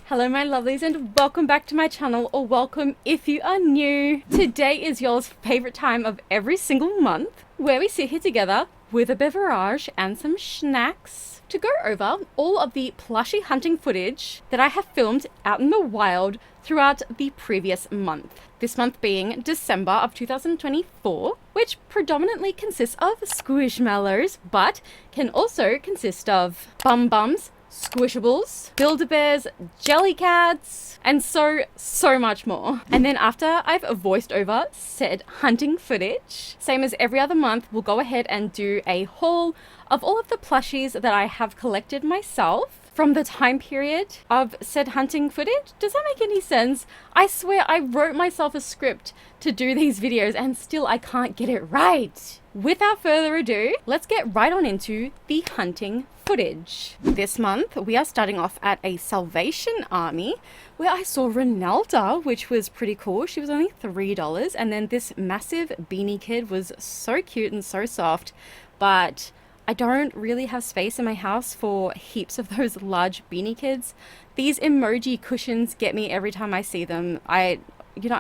Hello my lovelies and welcome back to my channel, or welcome if you are new. Today is y'all's favourite time of every single month where we sit here together with a beverage and some snacks to go over all of the plushie hunting footage that I have filmed out in the wild throughout the previous month. This month being December of 2024, which predominantly consists of Squishmallows, but can also consist of Bum Bums, Squishables, Build-A-Bears, Jellycats, and so much more. And then after I've voiced over said hunting footage, same as every other month, we'll go ahead and do a haul of all of the plushies that I have collected myself from the time period of said hunting footage. Does that make any sense? I swear I wrote myself a script to do these videos and still I can't get it right. Without further ado, let's get right on into the hunting footage. This month, we are starting off at a Salvation Army where I saw Ronalda, which was pretty cool. She was only $3, and then this massive beanie kid was so cute and so soft, but I don't really have space in my house for heaps of those large beanie kids. These emoji cushions get me every time I see them.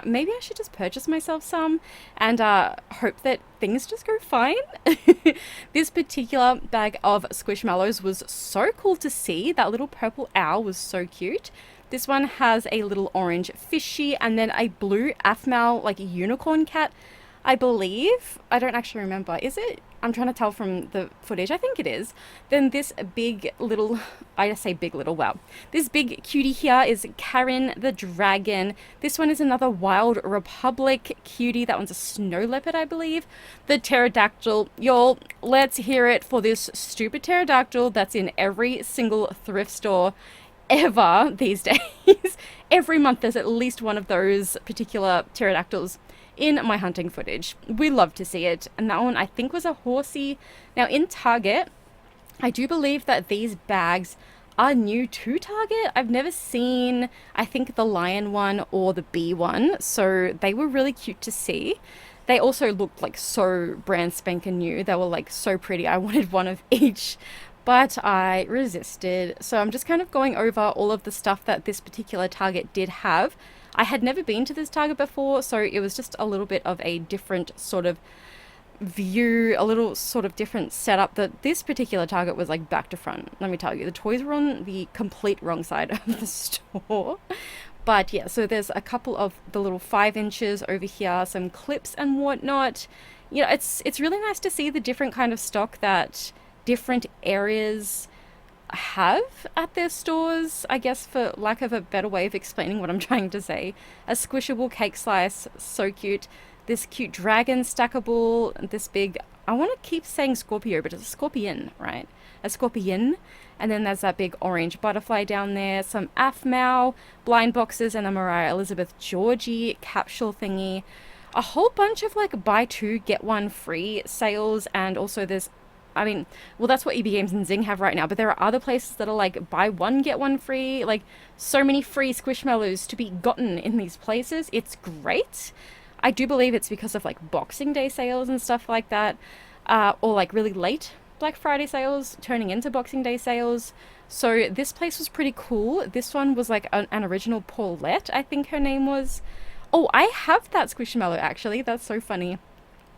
Maybe I should just purchase myself some and hope that things just go fine. This particular bag of Squishmallows was so cool to see. That little purple owl was so cute. This one has a little orange fishy and then a blue Aphmau unicorn cat, I believe. I don't actually remember. Is it? I'm trying to tell from the footage. I think it is. Then this big little, I just say big little, wow. This big cutie here is Karen the dragon. This one is another Wild Republic cutie. That one's a snow leopard, I believe. The pterodactyl. Y'all, let's hear it for this stupid pterodactyl that's in every single thrift store ever these days. Every month there's at least one of those particular pterodactyls in my hunting footage. We love to see it. And that one I think was a horsey. Now in Target, I do believe that these bags are new to Target. I've never seen, I think, the lion one or the bee one, so they were really cute to see. They also looked like so brand spanking new. They were like so pretty. I wanted one of each, but I resisted. So I'm just kind of going over all of the stuff that this particular Target did have. I had never been to this Target before, so it was just a little bit of a different sort of view, a little sort of different setup. That this particular Target was like back to front. Let me tell you, the toys were on the complete wrong side of the store. But yeah, so there's a couple of the little 5 inches over here, some clips and whatnot. You know, it's really nice to see the different kind of stock that different areas have at their stores, I guess, for lack of a better way of explaining what I'm trying to say. A squishable cake slice, so cute. This cute dragon stackable, this big, I want to keep saying Scorpio, but it's a scorpion, right? A scorpion. And then there's that big orange butterfly down there, some Aphmau blind boxes, and a Moriah Elizabeth Georgie capsule thingy. A whole bunch of like buy 2 get 1 free sales, and also there's, well, that's what EB Games and Zing have right now, but there are other places that are like buy 1 get 1 free, like so many free Squishmallows to be gotten in these places. It's great. I do believe it's because of like Boxing Day sales and stuff like that, or like really late Black Friday sales turning into Boxing Day sales. So this place was pretty cool. This one was like an original Paulette, I think her name was. Oh, I have that Squishmallow actually. That's so funny.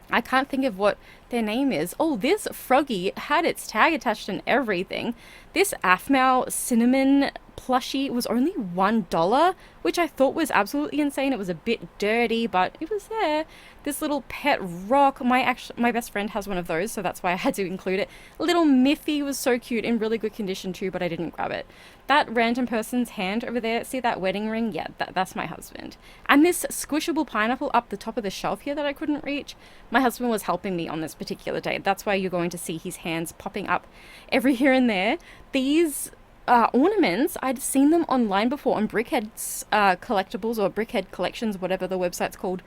I can't think of what their name is. Oh, this Froggy had its tag attached and everything. This Aphmau cinnamon plushie was only $1, which I thought was absolutely insane. It was a bit dirty, but it was there. This little pet rock, my best friend has one of those, so that's why I had to include it. Little Miffy was so cute, in really good condition too, but I didn't grab it. That random person's hand over there, see that wedding ring? Yeah, that's my husband. And this squishable pineapple up the top of the shelf here that I couldn't reach, my husband was helping me on this particular day. That's why you're going to see his hands popping up every here and there. These ornaments, I'd seen them online before on Brickhead's collectibles, or Brickhead Collections, whatever the website's called,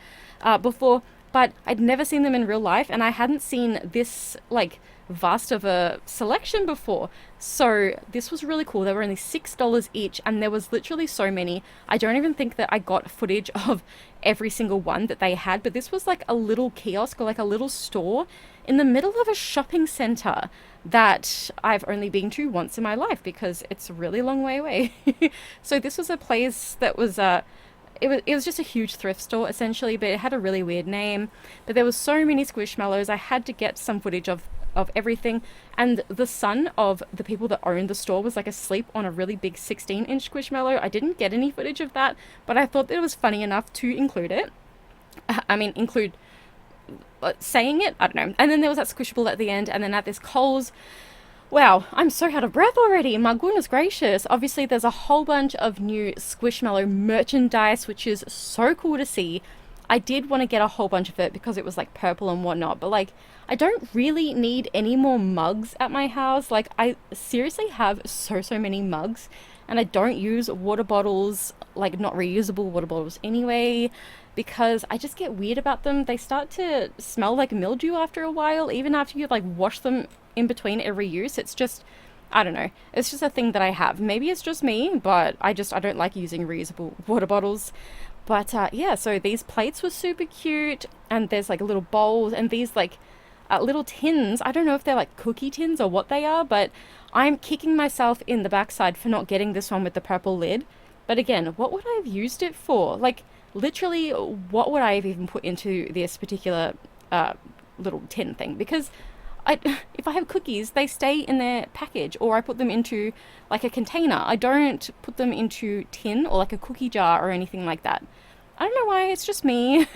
before, but I'd never seen them in real life, and I hadn't seen this like vast of a selection before. So this was really cool. They were only $6 each, and there was literally so many. I don't even think that I got footage of every single one that they had, but this was like a little kiosk or like a little store in the middle of a shopping center that I've only been to once in my life because it's a really long way away. So this was a place that was it was just a huge thrift store essentially, but it had a really weird name. But there was so many Squishmallows. I had to get some footage of everything, and the son of the people that owned the store was like asleep on a really big 16-inch Squishmallow. I didn't get any footage of that, but I thought that it was funny enough to include it. I mean, include saying it, I don't know. And then there was that Squishable at the end, and then at this Coles. Wow, I'm so out of breath already. My goodness gracious. Obviously, there's a whole bunch of new Squishmallow merchandise, which is so cool to see. I did want to get a whole bunch of it because it was like purple and whatnot, but like I don't really need any more mugs at my house. Like I seriously have so many mugs, and I don't use water bottles, like not reusable water bottles anyway, because I just get weird about them. They start to smell like mildew after a while, even after you like wash them in between every use. It's just, I don't know, it's just a thing that I have. Maybe it's just me, but I don't like using reusable water bottles. But yeah, so these plates were super cute, and there's like little bowls and these like little tins. I don't know if they're like cookie tins or what they are, but I'm kicking myself in the backside for not getting this one with the purple lid. But again, what would I have used it for? Like literally, what would I have even put into this particular little tin thing? Because if I have cookies, they stay in their package, or I put them into like a container. I don't put them into tin or like a cookie jar or anything like that. I don't know why, it's just me.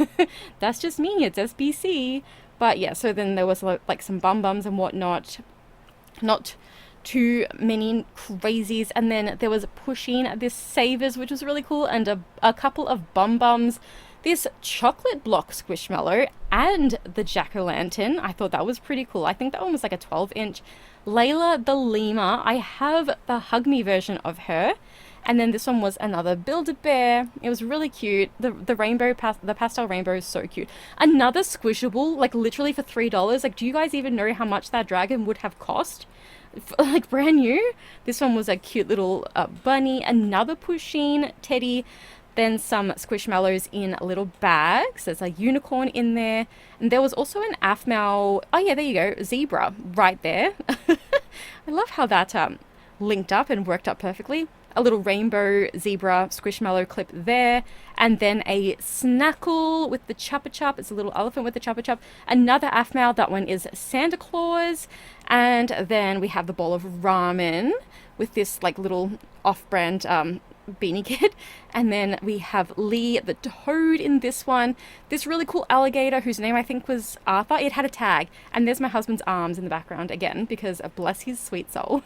That's just me, it's SBC. But yeah, so then there was like some bum bums and whatnot. Not too many crazies. And then there was pushing this Savers, which was really cool, and a couple of bum bums. This chocolate block Squishmallow and the jack-o'-lantern. I thought that was pretty cool. I think that one was like a 12-inch. Layla the lemur. I have the Hug Me version of her. And then this one was another Build-A-Bear. It was really cute. The pastel rainbow is so cute. Another Squishable, like literally for $3. Like, do you guys even know how much that dragon would have cost? Like brand new. This one was a cute little bunny. Another Pusheen teddy. Then some Squishmallows in little bags. There's a unicorn in there. And there was also an Aphmau. Oh yeah, there you go. Zebra right there. I love how that linked up and worked up perfectly. A little rainbow zebra Squishmallow clip there. And then a Snackle with the Chuppa Chup. It's a little elephant with the Chuppa Chup. Another Aphmau. That one is Santa Claus. And then we have the bowl of ramen with this like little off-brand Beanie Kid. And then we have Lee the toad in this one. This really cool alligator whose name I think was Arthur. It had a tag. And there's my husband's arms in the background again, because bless his sweet soul.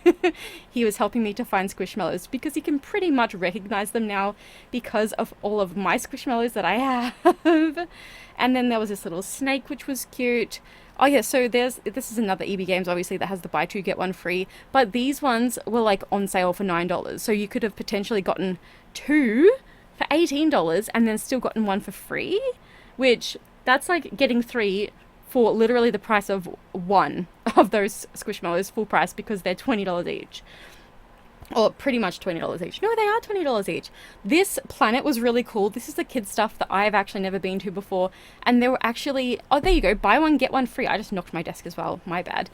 He was helping me to find Squishmallows because he can pretty much recognize them now because of all of my Squishmallows that I have. And then there was this little snake which was cute. Oh yeah, so this is another EB Games obviously that has the buy two get one free, but these ones were like on sale for $9, so you could have potentially gotten two for $18 and then still gotten one for free, which that's like getting three for literally the price of one of those Squishmallows full price, because they're $20 each. Or pretty much $20 each. No, they are $20 each. This planet was really cool. This is the kids stuff that I've actually never been to before. And there were actually, oh, there you go. Buy one, get one free. I just knocked my desk as well. My bad.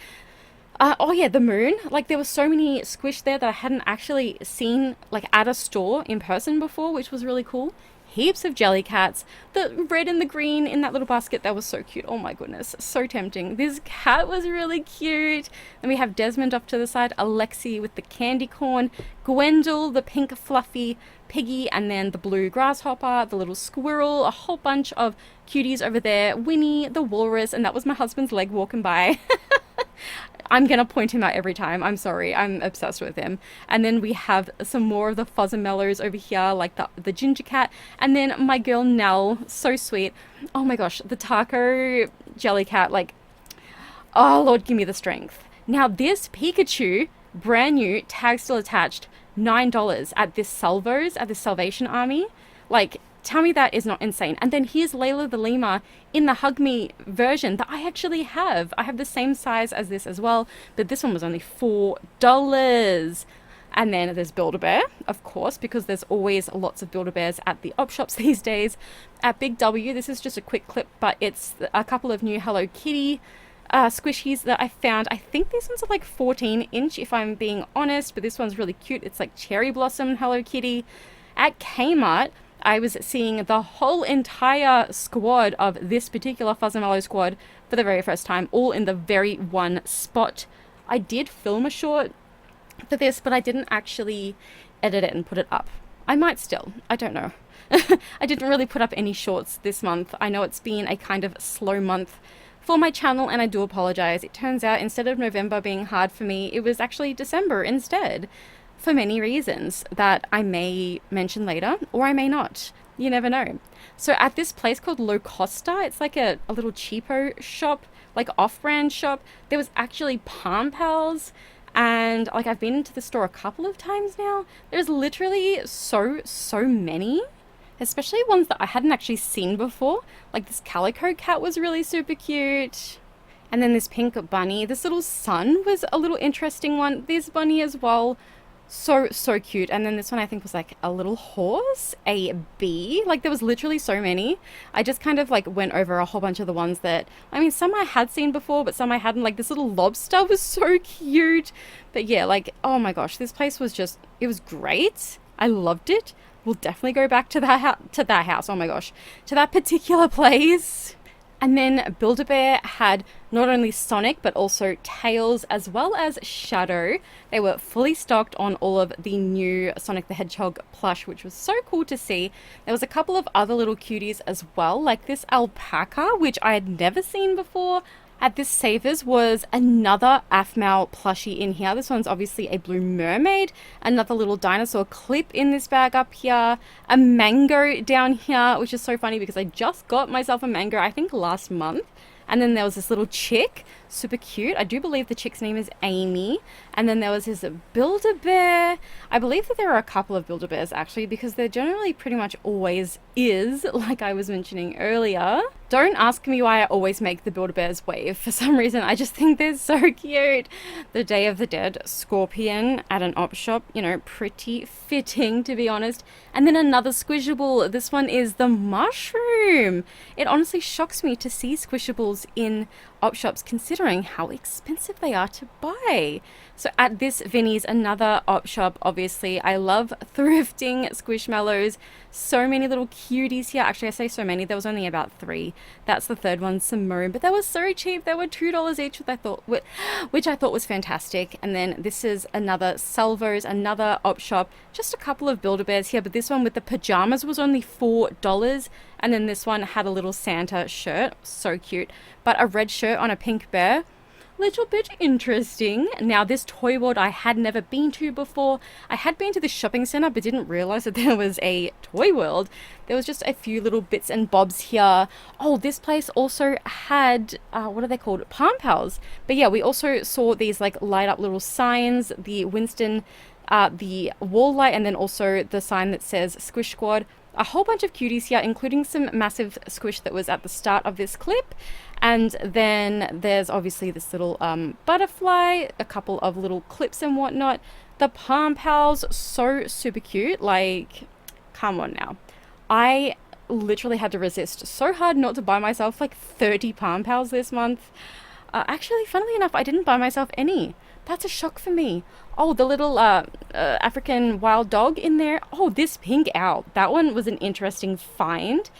Oh yeah, the moon. Like there were so many Squish there that I hadn't actually seen like at a store in person before, which was really cool. Heaps of Jellycats. The red and the green in that little basket, that was so cute. Oh my goodness, so tempting. This cat was really cute. And we have Desmond off to the side, Alexi with the candy corn, Gwendol, the pink fluffy piggy, and then the blue grasshopper, the little squirrel, a whole bunch of cuties over there, Winnie, the walrus, and that was my husband's leg walking by. I'm going to point him out every time. I'm sorry. I'm obsessed with him. And then we have some more of the Fuzzamellos over here, like the ginger cat. And then my girl Nell, so sweet. Oh my gosh, the taco jellycat, like, oh Lord, give me the strength. Now this Pikachu, brand new, tag still attached, $9 at this Salvos, at this Salvation Army. Like, Tell me that is not insane. And then here's Layla the lemur in the Hug Me version that I actually have. I have the same size as this as well, but this one was only $4. And then there's Build-A-Bear, of course, because there's always lots of Build-A-Bears at the op shops these days. At Big W, this is just a quick clip, but it's a couple of new Hello Kitty squishies that I found. I think these ones are like 14-inch, if I'm being honest, but this one's really cute. It's like Cherry Blossom Hello Kitty. At Kmart, I was seeing the whole entire squad of this particular Fuzzamallow squad for the very first time, all in the very one spot. I did film a short for this, but I didn't actually edit it and put it up. I might still, I don't know. I didn't really put up any shorts this month. I know it's been a kind of slow month for my channel, and I do apologize. It turns out instead of November being hard for me, it was actually December instead, for many reasons that I may mention later, or I may not. You never know. So at this place called Low Costa, it's like a little cheapo shop, like off-brand shop, there was actually Palm Pals. And like I've been into the store a couple of times now. There's literally so many, especially ones that I hadn't actually seen before. Like this calico cat was really super cute. And then this pink bunny, this little sun was a little interesting one. This bunny as well, so cute. And then this one I think was like a little horse, a bee. Like there was literally so many. I just kind of like went over a whole bunch of the ones that, I mean, some I had seen before, but some I hadn't. Like this little lobster was so cute. But yeah, like, oh my gosh, this place was just, it was great. I loved it. We'll definitely go back to that house. Oh my gosh, to that particular place. And then Build-A-Bear had not only Sonic, but also Tails, as well as Shadow. They were fully stocked on all of the new Sonic the Hedgehog plush, which was so cool to see. There was a couple of other little cuties as well, like this alpaca, which I had never seen before. At this Savers was another Aphmau plushie in here. This one's obviously a blue mermaid. Another little dinosaur clip in this bag up here. A mango down here, which is so funny because I just got myself a mango, I think last month. And then there was this little chick, super cute. I do believe the chick's name is Amy. And then there was this Build-A-Bear. I believe that there are a couple of Build-A-Bears actually, because there generally pretty much always is, like I was mentioning earlier. Don't ask me why I always make the Build-A-Bears wave. For some reason, I just think they're so cute. The Day of the Dead scorpion at an op shop, you know, pretty fitting to be honest. And then another squishable. This one is the mushroom. It honestly shocks me to see squishables in op shops considering how expensive they are to buy. So at this Vinnie's, another op shop, obviously. I love thrifting Squishmallows. So many little cuties here. Actually, I say so many. There was only about 3. That's the third one, Simone. But they were so cheap. They were $2 each, which I thought was fantastic. And then this is another Salvos, another op shop. Just a couple of Build-A-Bears here, but this one with the pajamas was only $4. And then this one had a little Santa shirt. So cute. But a red shirt on a pink bear. Little bit interesting. Now this toy world I had never been to before. I had been to the shopping center but didn't realize that there was a toy world. There was just a few little bits and bobs here. Oh, this place also had what are they called, Palm Pals. But yeah, we also saw these like light up little signs, the Winston, the wall light, and then also the sign that says Squish Squad. A whole bunch of cuties here, including some massive squish that was at the start of this clip. And then there's obviously this little butterfly, a couple of little clips and whatnot. The Palm Pals, so super cute. Like, come on now. I literally had to resist so hard not to buy myself like 30 Palm Pals this month. Actually, funnily enough, I didn't buy myself any. That's a shock for me. Oh, the little African wild dog in there. Oh, this pink owl. That one was an interesting find.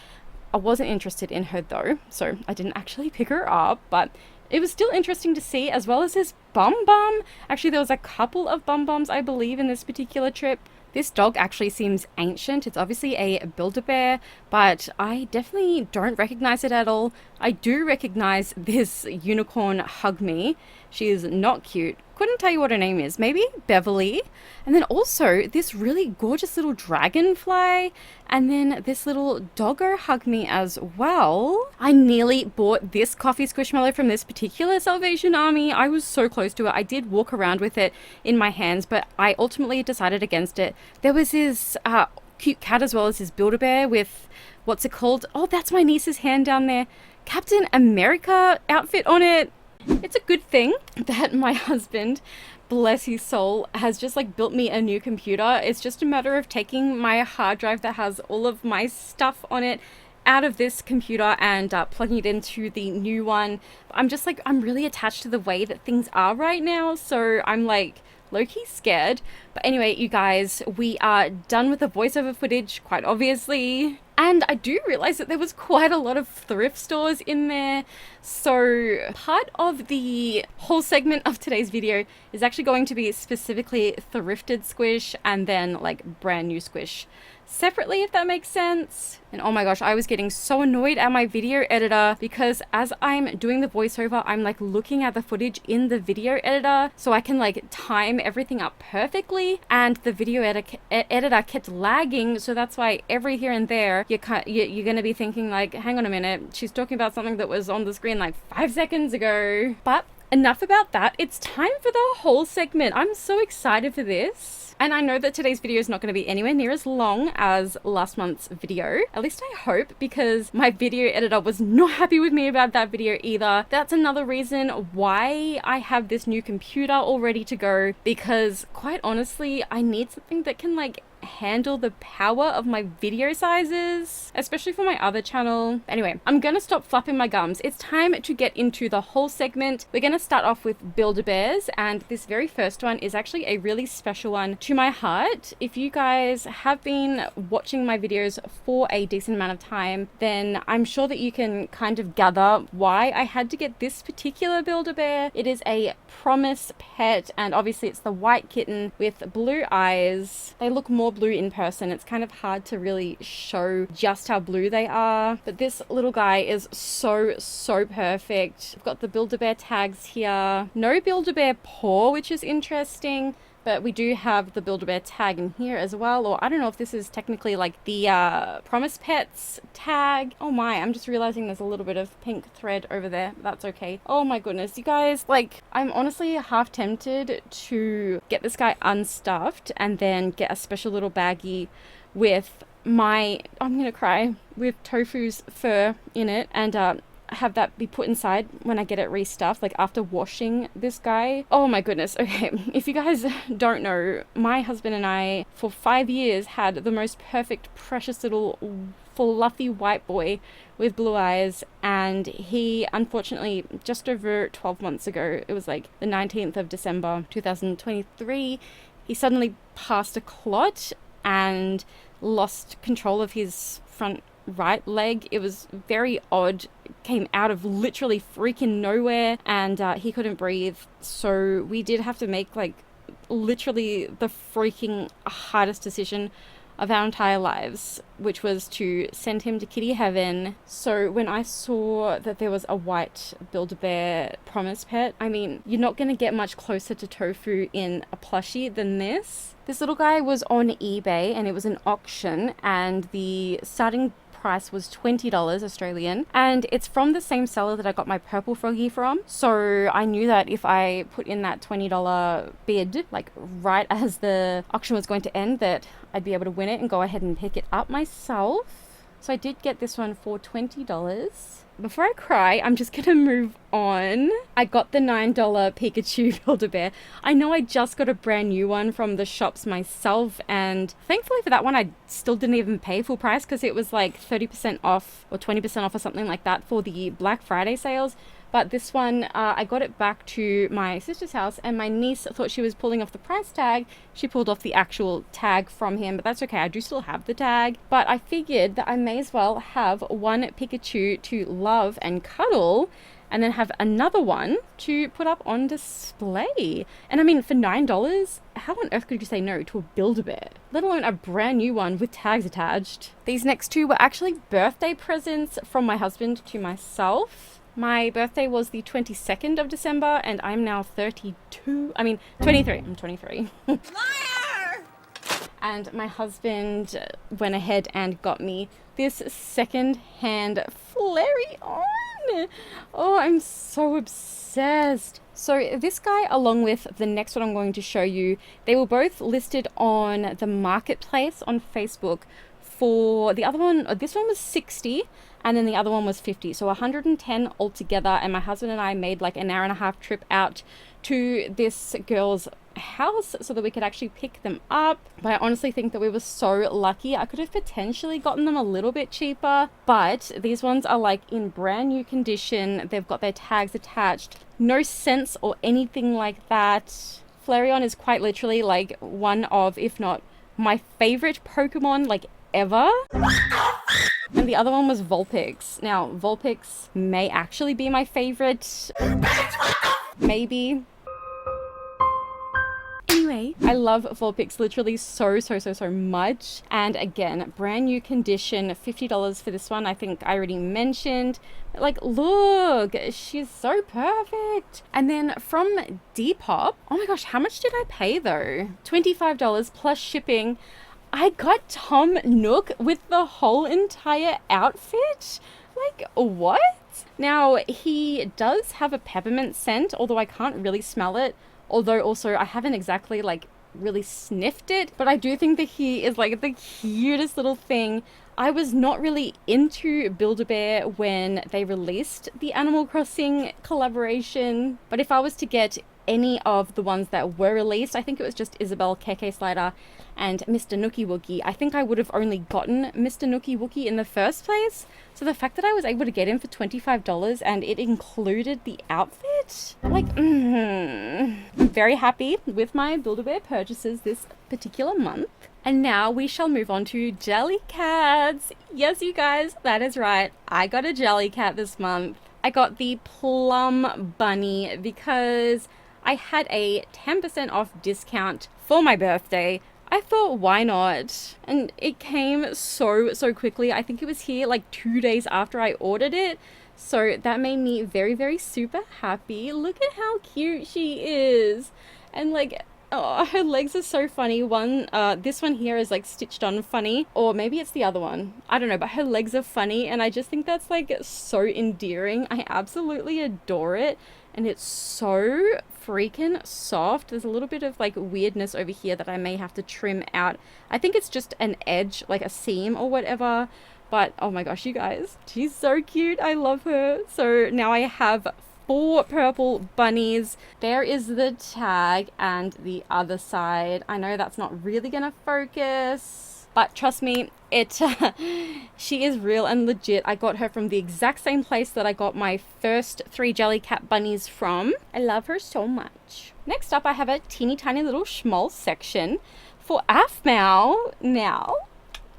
I wasn't interested in her though, so I didn't actually pick her up, but it was still interesting to see, as well as this bum bum. Actually, there was a couple of bum bums, I believe, in this particular trip. This dog actually seems ancient. It's obviously a Build-A-Bear, but I definitely don't recognize it at all. I do recognize this unicorn Hug Me. She is not cute. Couldn't tell you what her name is. Maybe Beverly. And then also this really gorgeous little dragonfly. And then this little doggo Hug Me as well. I nearly bought this coffee squishmallow from this particular Salvation Army. I was so close to it. I did walk around with it in my hands, but I ultimately decided against it. There was this cute cat as well as his Build-A-Bear with, what's it called? Oh, that's my niece's hand down there. Captain America outfit on it. It's a good thing that my husband, bless his soul, has just like built me a new computer. It's just a matter of taking my hard drive that has all of my stuff on it out of this computer and plugging it into the new one. I'm just like, I'm really attached to the way that things are right now, so I'm like low-key scared. But anyway, you guys, we are done with the voiceover footage, quite obviously. And I do realize that there was quite a lot of thrift stores in there. So part of the whole segment of today's video is actually going to be specifically thrifted Squish and then like brand new Squish separately, if that makes sense. And oh my gosh, I was getting so annoyed at my video editor because as I'm doing the voiceover, I'm like looking at the footage in the video editor so I can like time everything up perfectly, and the video editor kept lagging, so that's why every here and there you're gonna be thinking like, hang on a minute, she's talking about something that was on the screen like 5 seconds ago. But enough about that, it's time for the whole segment. I'm so excited for this. And I know that today's video is not going to be anywhere near as long as last month's video. At least I hope, because my video editor was not happy with me about that video either. That's another reason why I have this new computer all ready to go, because quite honestly, I need something that can like handle the power of my video sizes, especially for my other channel. Anyway, I'm gonna stop flapping my gums. It's time to get into the whole segment. We're gonna start off with Build-A-Bears, and this very first one is actually a really special one to my heart. If you guys have been watching my videos for a decent amount of time, then I'm sure that you can kind of gather why I had to get this particular Build-A-Bear. It is a Promise pet, and obviously it's the white kitten with blue eyes. They look more blue in person. It's kind of hard to really show just how blue they are, but this little guy is so perfect. I've got the Build-A-Bear tags here. No Build-A-Bear paw, which is interesting, but we do have the Build-A-Bear tag in here as well, or I don't know if this is technically like the Promise Pets tag. Oh my, I'm just realizing there's a little bit of pink thread over there. That's okay. Oh my goodness, you guys, like, I'm honestly half tempted to get this guy unstuffed and then get a special little baggie with my, I'm gonna cry, with Tofu's fur in it, and have that be put inside when I get it restuffed, like after washing this guy. Oh my goodness. Okay, if you guys don't know, my husband and I for 5 years had the most perfect, precious little fluffy white boy with blue eyes, and he unfortunately just over 12 months ago, it was like the 19th of December 2023, he suddenly passed a clot and lost control of his front right leg. It was very odd. It came out of literally freaking nowhere, and he couldn't breathe, so we did have to make like literally the freaking hardest decision of our entire lives, which was to send him to kitty heaven. So when I saw that there was a white Build-A-Bear Promise pet, I mean, you're not going to get much closer to Tofu in a plushie than this. This little guy was on eBay, and it was an auction, and the starting price was $20 Australian, and it's from the same seller that I got my purple froggy from. So I knew that if I put in that $20 bid, like right as the auction was going to end, that I'd be able to win it and go ahead and pick it up myself. So I did get this one for $20. Before I cry, I'm just gonna move on. I got the $9 Pikachu Build-A-Bear. I know I just got a brand new one from the shops myself, and thankfully for that one I still didn't even pay full price, because it was like 30% off or 20% off or something like that for the Black Friday sales. But this one, I got it back to my sister's house, and my niece thought she was pulling off the price tag. She pulled off the actual tag from him, but that's okay. I do still have the tag. But I figured that I may as well have one Pikachu to love and cuddle, and then have another one to put up on display. And I mean, for $9, how on earth could you say no to a Build-A-Bear? Let alone a brand new one with tags attached. These next two were actually birthday presents from my husband to myself. My birthday was the 22nd of December, and I'm now 32. I mean, 23. I'm 23. Liar! And my husband went ahead and got me this second-hand Flareon. Oh, I'm so obsessed. So this guy, along with the next one I'm going to show you, they were both listed on the marketplace on Facebook for the other one. This one was 60 and then the other one was 50. So 110 altogether. And my husband and I made like an hour and a half trip out to this girl's house so that we could actually pick them up. But I honestly think that we were so lucky. I could have potentially gotten them a little bit cheaper, but these ones are like in brand new condition. They've got their tags attached, no scents or anything like that. Flareon is quite literally like one of, if not my favorite Pokemon like ever. And the other one was Vulpix. Now Vulpix may actually be my favorite, maybe. Anyway, I love Vulpix literally so much. And again, brand new condition, $50 for this one. I think I already mentioned. Like, look, she's so perfect. And then from Depop, oh my gosh, how much did I pay though? $25 plus shipping. I got Tom Nook with the whole entire outfit. Like, what? Now, he does have a peppermint scent, although I can't really smell it. Although also I haven't exactly like really sniffed it, but I do think that he is like the cutest little thing. I was not really into Build-A-Bear when they released the Animal Crossing collaboration, but if I was to get any of the ones that were released, I think it was just Isabelle, KK Slider, and Mr. Nookie Wookie. I think I would have only gotten Mr. Nookie Wookie in the first place. So the fact that I was able to get him for $25 and it included the outfit, like, I'm very happy with my Build-A-Bear purchases this particular month. And now we shall move on to Jellycats. Yes, you guys, that is right. I got a Jellycat this month. I got the Plum Bunny because I had a 10% off discount for my birthday. I thought, why not? And it came so quickly. I think it was here like 2 days after I ordered it. So that made me very super happy. Look at how cute she is. And like, oh, her legs are so funny. This one here is like stitched on funny, or maybe it's the other one. I don't know, but her legs are funny and I just think that's like so endearing. I absolutely adore it. And it's so freaking soft. There's a little bit of like weirdness over here that I may have to trim out. I think it's just an edge, like a seam or whatever. But oh my gosh, you guys, she's so cute. I love her. So now I have 4 purple bunnies. There is the tag and the other side. I know that's not really gonna focus, but trust me, she is real and legit. I got her from the exact same place that I got my first 3 Jellycat bunnies from. I love her so much. Next up, I have a teeny tiny little schmoll section for Aphmau. Now,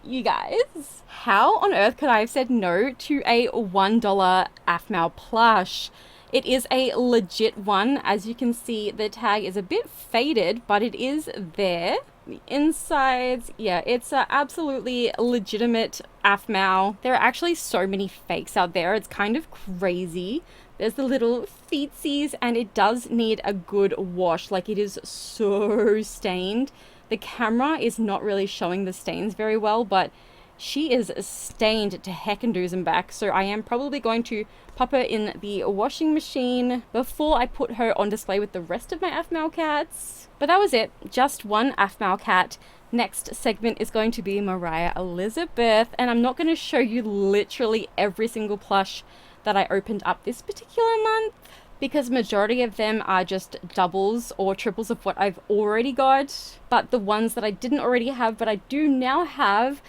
you guys, how on earth could I have said no to a $1 Aphmau plush? It is a legit one. As you can see, the tag is a bit faded, but it is there. The insides, yeah, it's a absolutely legitimate Aphmau. There are actually so many fakes out there. It's kind of crazy. There's the little feetsies, and it does need a good wash. Like, it is so stained. The camera is not really showing the stains very well, but she is stained to heck and doos and back. So I am probably going to pop her in the washing machine before I put her on display with the rest of my Aphmau cats. But that was it, just one Aphmau cat. Next segment is going to be Moriah Elizabeth, and I'm not going to show you literally every single plush that I opened up this particular month, because majority of them are just doubles or triples of what I've already got. But the ones that I didn't already have, but I do now have,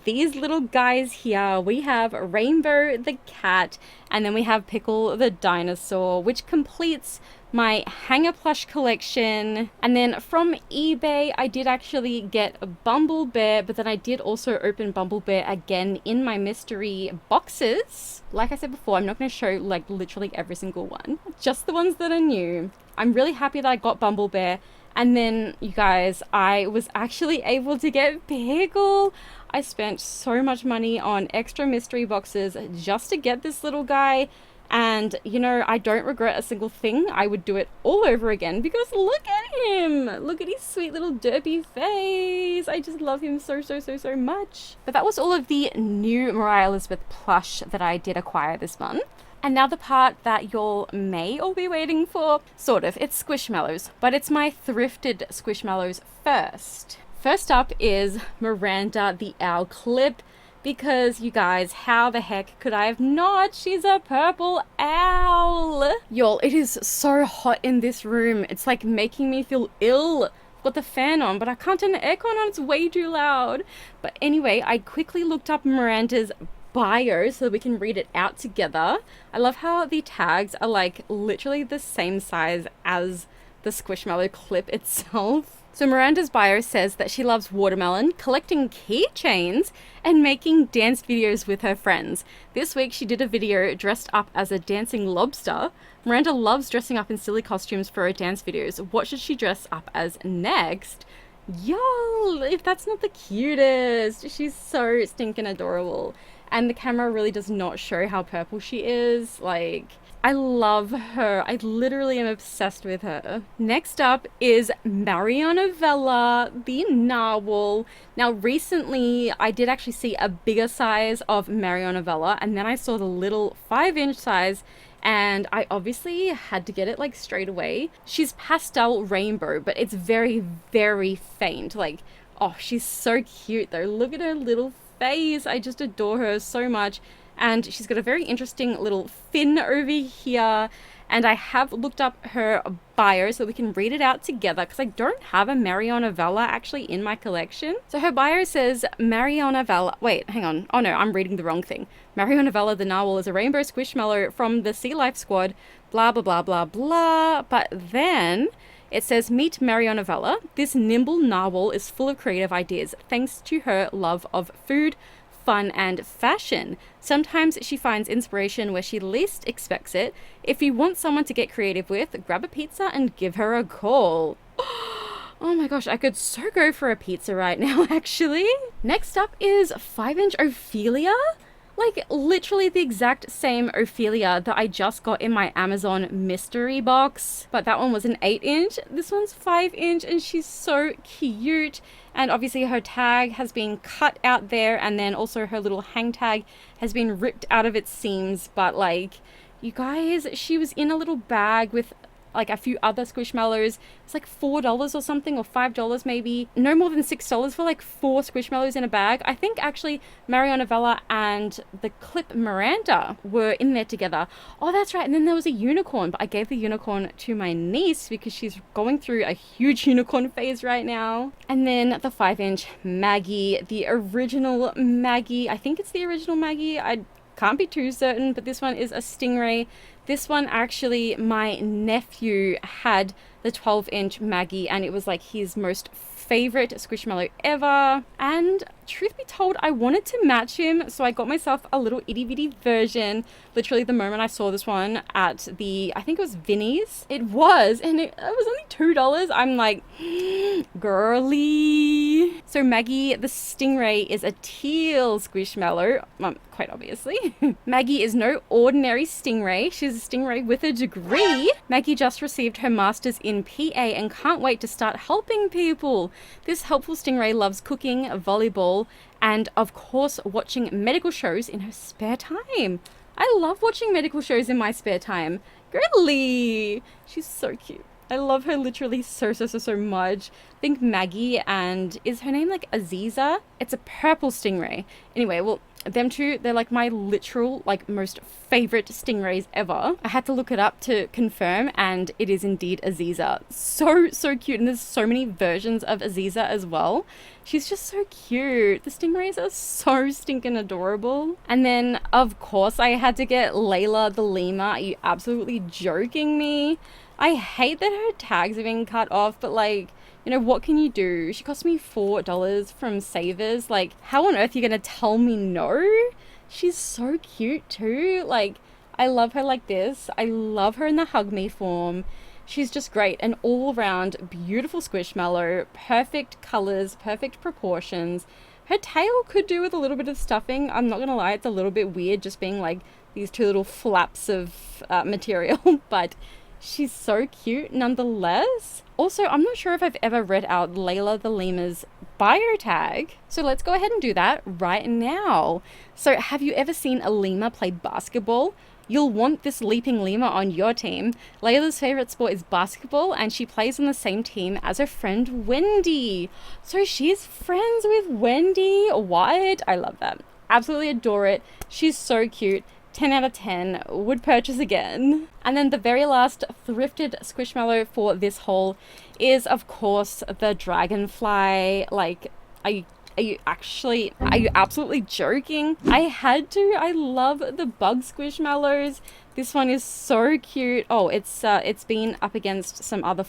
these little guys here. We have Rainbow the cat, and then we have Pickle the dinosaur, which completes my hanger plush collection. And then from eBay, I did actually get a Bumble Bear, but then I did also open Bumble Bear again in my mystery boxes. Like I said before, I'm not going to show like literally every single one, just the ones that are new. I'm really happy that I got Bumble Bear. And then, you guys, I was actually able to get Pickle. I spent so much money on extra mystery boxes just to get this little guy. And, you know, I don't regret a single thing. I would do it all over again because look at him. Look at his sweet little derpy face. I just love him so much. But that was all of the new Moriah Elizabeth plush that I did acquire this month. And now the part that y'all may all be waiting for, sort of, it's Squishmallows, but it's my thrifted Squishmallows first. First up is Miranda the Owl clip, because you guys, how the heck could I have not? She's a purple owl. Y'all, it is so hot in this room. It's like making me feel ill. I've got the fan on, but I can't turn the aircon on. It's way too loud. But anyway, I quickly looked up Miranda's bio so that we can read it out together. I love how the tags are like literally the same size as the Squishmallow clip itself. So Miranda's bio says that she loves watermelon, collecting keychains, and making dance videos with her friends. This week she did a video dressed up as a dancing lobster. Miranda loves dressing up in silly costumes for her dance videos. What should she dress up as next? Yo, if that's not the cutest. She's so stinking adorable. And the camera really does not show how purple she is. Like, I love her. I literally am obsessed with her. Next up is Marionavella, the narwhal. Now, recently, I did actually see a bigger size of Marionavella, and then I saw the little 5-inch size, and I obviously had to get it like straight away. She's pastel rainbow, but it's very, very faint. Like, oh, she's so cute though. Look at her little face. I just adore her so much. And she's got a very interesting little fin over here. And I have looked up her bio so we can read it out together, because I don't have a Marionavella actually in my collection. So her bio says Marionavella. Wait, hang on. Oh no, I'm reading the wrong thing. Marionavella the narwhal is a rainbow squishmallow from the Sea Life Squad. Blah, blah, blah, blah, blah. But then it says, meet Marionavella. This nimble narwhal is full of creative ideas thanks to her love of food, fun, and fashion. Sometimes she finds inspiration where she least expects it. If you want someone to get creative with, grab a pizza and give her a call. Oh my gosh, I could so go for a pizza right now, actually. Next up is 5-inch Ophelia. Like, literally the exact same Ophelia that I just got in my Amazon mystery box. But that one was an 8-inch. This one's 5-inch, and she's so cute. And obviously her tag has been cut out there, and then also her little hang tag has been ripped out of its seams. But like, you guys, she was in a little bag with like a few other Squishmallows. It's like $4 or something, or $5 maybe. No more than $6 for like 4 Squishmallows in a bag. I think actually Marionavella and the clip Miranda were in there together. Oh, that's right. And then there was a unicorn, but I gave the unicorn to my niece because she's going through a huge unicorn phase right now. And then the 5-inch Maggie, the original Maggie. I think it's the original Maggie. I can't be too certain, but this one is a stingray. This one actually, my nephew had the 12-inch Maggie, and it was like his most favorite Squishmallow ever. And truth be told, I wanted to match him, so I got myself a little itty bitty version literally the moment I saw this one at the, I think it was Vinnie's. It was, and it was only $2. I'm like, girly. So Maggie the stingray is a teal Squishmallow, quite obviously. Maggie is no ordinary stingray. She's a stingray with a degree. Maggie just received her master's in PA and can't wait to start helping people. This helpful stingray loves cooking, volleyball, and of course watching medical shows in her spare time. I love watching medical shows in my spare time. Girly! She's so cute. I love her literally so much. I think Maggie, and is her name like Aziza? It's a purple stingray. Anyway, well, them two, they're like my literal, like, most favorite stingrays ever. I had to look it up to confirm, and it is indeed Aziza. So cute, and there's so many versions of Aziza as well. She's just so cute. The stingrays are so stinking adorable. And then, of course, I had to get Layla the lemur. Are you absolutely joking me? I hate that her tags are being cut off, but like, you know, what can you do? She cost me $4 from Savers. Like, how on earth are you gonna tell me no? She's so cute too. Like, I love her like this. I love her in the Hug Me form. She's just great. An all-round beautiful Squishmallow. Perfect colors, perfect proportions. Her tail could do with a little bit of stuffing. I'm not gonna lie, it's a little bit weird just being like these two little flaps of material, but she's so cute nonetheless. Also, I'm not sure if I've ever read out Layla the lemur's bio tag, so let's go ahead and do that right now. So have you ever seen a lemur play basketball? You'll want this leaping lemur on your team. Layla's favorite sport is basketball, and she plays on the same team as her friend Wendy. So she's friends with Wendy. What? I love that. Absolutely adore it. She's so cute. 10 out of 10. Would purchase again. And then the very last thrifted Squishmallow for this haul is, of course, the dragonfly. Like, are you absolutely joking? I had to. I love the bug Squishmallows. This one is so cute. Oh, it's been up against some other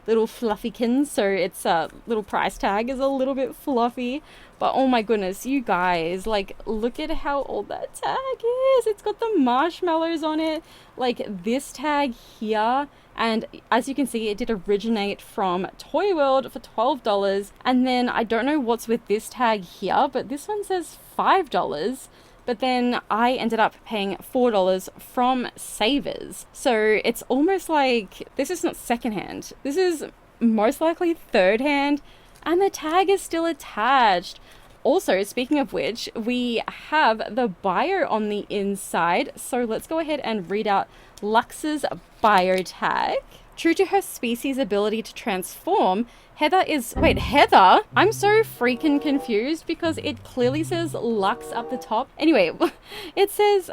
little fluffykins, so its little price tag is a little bit fluffy. But oh my goodness, you guys, like, look at how old that tag is. It's got the marshmallows on it. Like, this tag here, and as you can see, it did originate from Toy World for $12. And then I don't know what's with this tag here, but this one says $5. But then I ended up paying $4 from Savers. So it's almost like this is not secondhand. This is most likely third hand, and the tag is still attached. Also, speaking of which, we have the bio on the inside. So let's go ahead and read out Lux's bio tag. True to her species' ability to transform, Heather? I'm so freaking confused because it clearly says Lux up the top. Anyway, it says,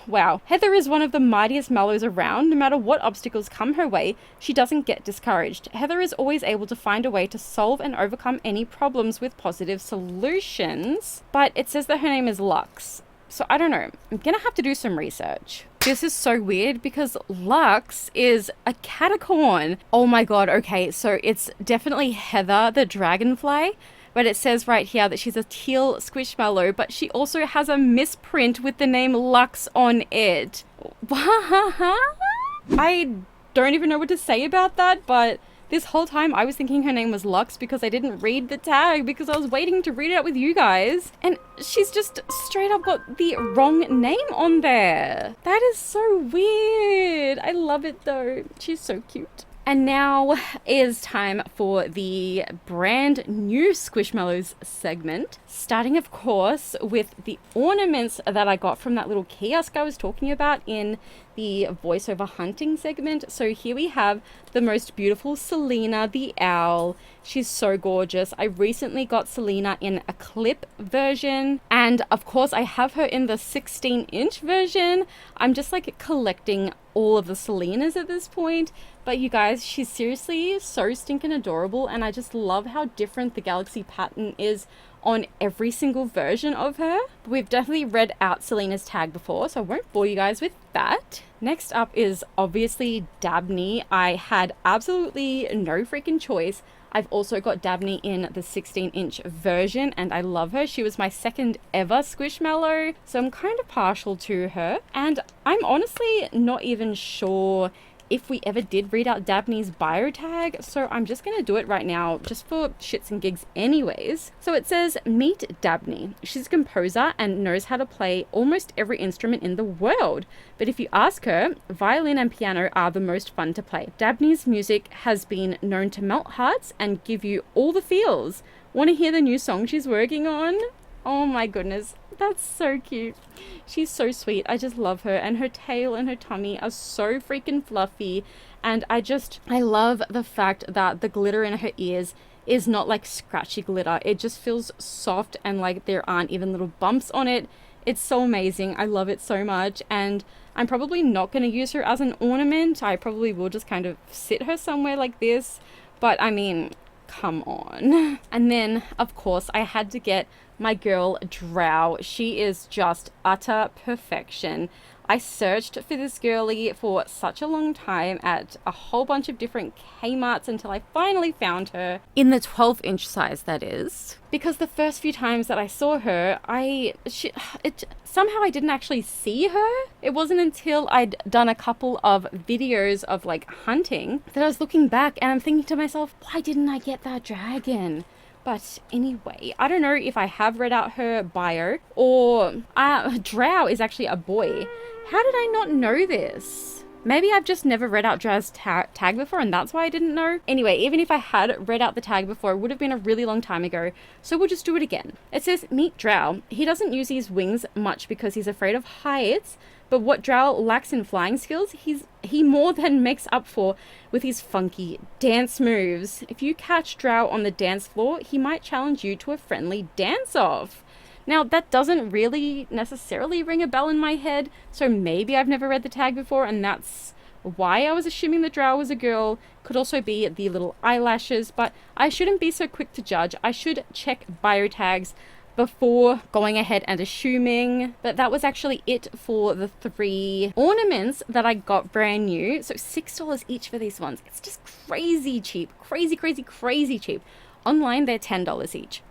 wow. Heather is one of the mightiest mallows around. No matter what obstacles come her way, she doesn't get discouraged. Heather is always able to find a way to solve and overcome any problems with positive solutions. But it says that her name is Lux. So I don't know. I'm gonna have to do some research. This is so weird because Lux is a catacorn. Oh my god, okay, so it's definitely Heather the dragonfly, but it says right here that she's a teal squishmallow, but she also has a misprint with the name Lux on it. I don't even know what to say about that, but this whole time I was thinking her name was Lux because I didn't read the tag because I was waiting to read it out with you guys. And she's just straight up got the wrong name on there. That is so weird. I love it though. She's so cute. And now is time for the brand new Squishmallows segment. Starting, of course, with the ornaments that I got from that little kiosk I was talking about in the voiceover hunting segment. So here we have the most beautiful Selena the owl. She's so gorgeous. I recently got Selena in a clip version, and of course I have her in the 16-inch version. I'm just like collecting all of the Selenas at this point, but you guys, she's seriously so stinking adorable, and I just love how different the galaxy pattern is on every single version of her. We've definitely read out Selena's tag before, so I won't bore you guys with that. Next up is obviously Dabney. I had absolutely no freaking choice. I've also got Dabney in the 16-inch version, and I love her. She was my second ever Squishmallow, so I'm kind of partial to her. And I'm honestly not even sure if we ever did read out Dabney's bio tag, so I'm just gonna do it right now just for shits and gigs anyways. So it says, meet Dabney. She's a composer and knows how to play almost every instrument in the world, but if you ask her, violin and piano are the most fun to play. Dabney's music has been known to melt hearts and give you all the feels. Want to hear the new song she's working on? Oh my goodness, that's so cute. She's so sweet. I just love her, and her tail and her tummy are so freaking fluffy, and I love the fact that the glitter in her ears is not like scratchy glitter. It just feels soft and like there aren't even little bumps on it. It's so amazing. I love it so much, and I'm probably not going to use her as an ornament. I probably will just kind of sit her somewhere like this, but I mean, come on. And then of course I had to get my girl Drow. She is just utter perfection. I searched for this girlie for such a long time at a whole bunch of different Kmarts until I finally found her in the 12-inch size, that is. Because the first few times that I saw her, somehow I didn't actually see her. It wasn't until I'd done a couple of videos of like hunting that I was looking back and I'm thinking to myself, why didn't I get that dragon? But anyway, I don't know if I have read out her bio or Drow is actually a boy. How did I not know this? Maybe I've just never read out Drow's tag before and that's why I didn't know. Anyway, even if I had read out the tag before, it would have been a really long time ago. So we'll just do it again. It says, meet Drow. He doesn't use his wings much because he's afraid of heights, But what Drow lacks in flying skills, he more than makes up for with his funky dance moves. If you catch Drow on the dance floor, he might challenge you to a friendly dance-off. Now, that doesn't really necessarily ring a bell in my head, so maybe I've never read the tag before, and that's why I was assuming the Drow was a girl. Could also be the little eyelashes, but I shouldn't be so quick to judge. I should check bio tags before going ahead and assuming. But that was actually it for the 3 ornaments that I got brand new. So $6 each for these ones. It's just crazy cheap. Crazy cheap. Online, they're $10 each.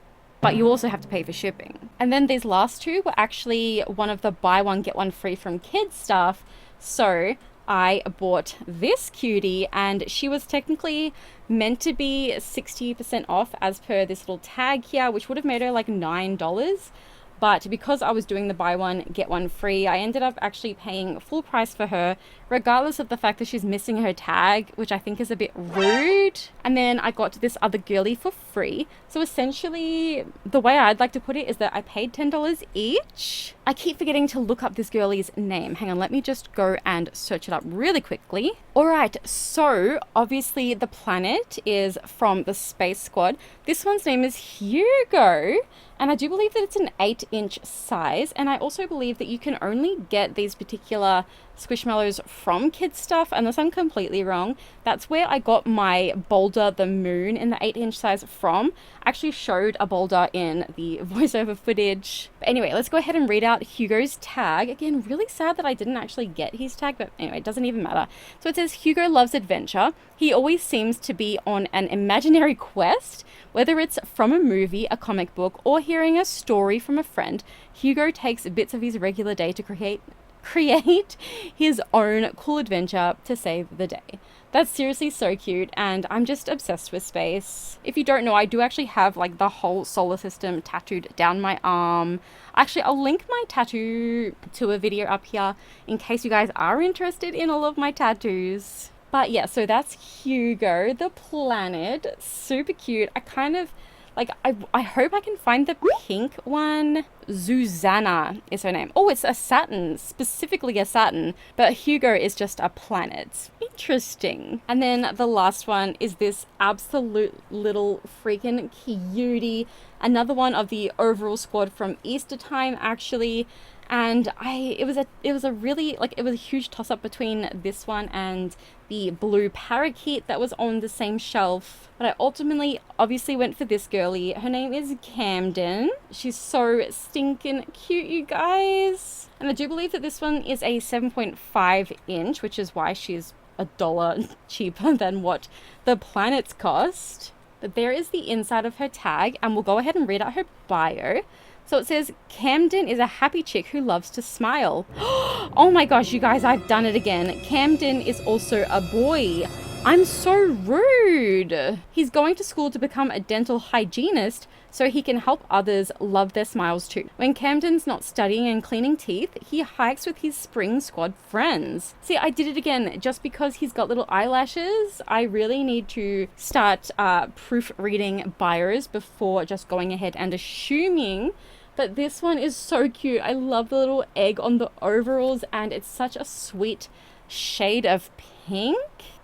But you also have to pay for shipping. And then these last 2 were actually one of the buy one get one free from kids stuff. So I bought this cutie, and she was technically meant to be 60% off as per this little tag here, which would have made her like $9. But because I was doing the buy one, get one free, I ended up actually paying full price for her, regardless of the fact that she's missing her tag, which I think is a bit rude. And then I got this other girly for free. So essentially, the way I'd like to put it is that I paid $10 each. I keep forgetting to look up this girly's name. Hang on, let me just go and search it up really quickly. All right, so obviously the planet is from the Space Squad. This one's name is Hugo. And I do believe that it's an 8-inch size. And I also believe that you can only get these particular Squishmallows from Kids Stuff, unless I'm completely wrong. That's where I got my Boulder the Moon in the 8-inch size from. I actually showed a boulder in the voiceover footage. But anyway, let's go ahead and read out Hugo's tag. Again, really sad that I didn't actually get his tag, but anyway, it doesn't even matter. So it says, Hugo loves adventure. He always seems to be on an imaginary quest, whether it's from a movie, a comic book, or hearing a story from a friend. Hugo takes bits of his regular day to create his own cool adventure to save the day. That's seriously so cute, and I'm just obsessed with space. If you don't know, I do actually have like the whole solar system tattooed down my arm. Actually, I'll link my tattoo to a video up here in case you guys are interested in all of my tattoos. But yeah, so that's Hugo the planet. Super cute. I kind of like, I hope I can find the pink one. Zuzana is her name. Oh, it's a Saturn, specifically a Saturn, but Hugo is just a planet. Interesting. And then the last one is this absolute little freaking cutie. Another one of the overall squad from Easter time, actually. And it was a huge toss up between this one and the blue parakeet that was on the same shelf. But I ultimately obviously went for this girly. Her name is Camden. She's so stinking cute, you guys. And I do believe that this one is a 7.5 inch, which is why she's $1 cheaper than what the planets cost. But there is the inside of her tag, and we'll go ahead and read out her bio. So it says, Camden is a happy chick who loves to smile. Oh my gosh, you guys, I've done it again. Camden is also a boy. I'm so rude. He's going to school to become a dental hygienist so he can help others love their smiles too. When Camden's not studying and cleaning teeth, he hikes with his spring squad friends. See, I did it again. Just because he's got little eyelashes, I really need to start proofreading bios before just going ahead and assuming. But this one is so cute. I love the little egg on the overalls, and it's such a sweet shade of pink.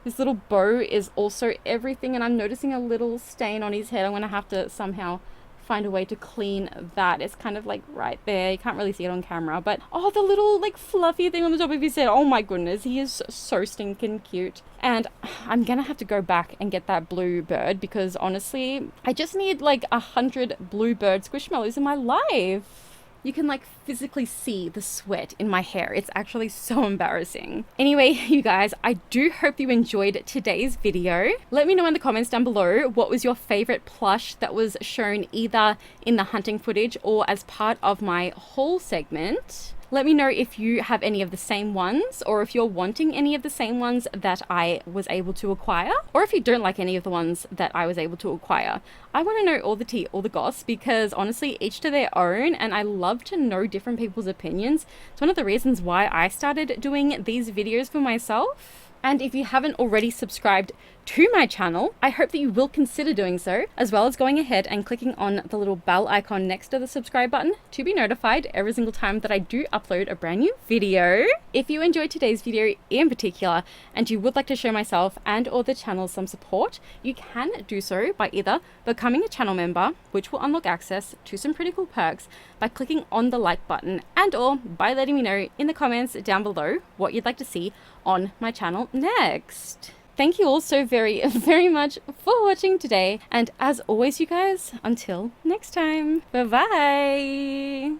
This little bow is also everything, and I'm noticing a little stain on his head. I'm going to have to somehow find a way to clean that. It's kind of like right there. You can't really see it on camera, but oh, the little like fluffy thing on the top of his head. Oh my goodness, he is so stinking cute. And I'm gonna have to go back and get that blue bird, because honestly, I just need like 100 bluebird squishmallows in my life. You can like physically see the sweat in my hair. It's actually so embarrassing. Anyway, you guys, I do hope you enjoyed today's video. Let me know in the comments down below what was your favorite plush that was shown either in the hunting footage or as part of my haul segment. Let me know if you have any of the same ones, or if you're wanting any of the same ones that I was able to acquire, or if you don't like any of the ones that I was able to acquire. I want to know all the tea, all the goss, because honestly, each to their own, and I love to know different people's opinions. It's one of the reasons why I started doing these videos for myself. And if you haven't already subscribed to my channel, I hope that you will consider doing so, as well as going ahead and clicking on the little bell icon next to the subscribe button to be notified every single time that I do upload a brand new video. If you enjoyed today's video in particular and you would like to show myself and or the channel some support, you can do so by either becoming a channel member, which will unlock access to some pretty cool perks, by clicking on the like button, and or by letting me know in the comments down below what you'd like to see on my channel next. Thank you all so very, very much for watching today. And as always, you guys, until next time, bye-bye.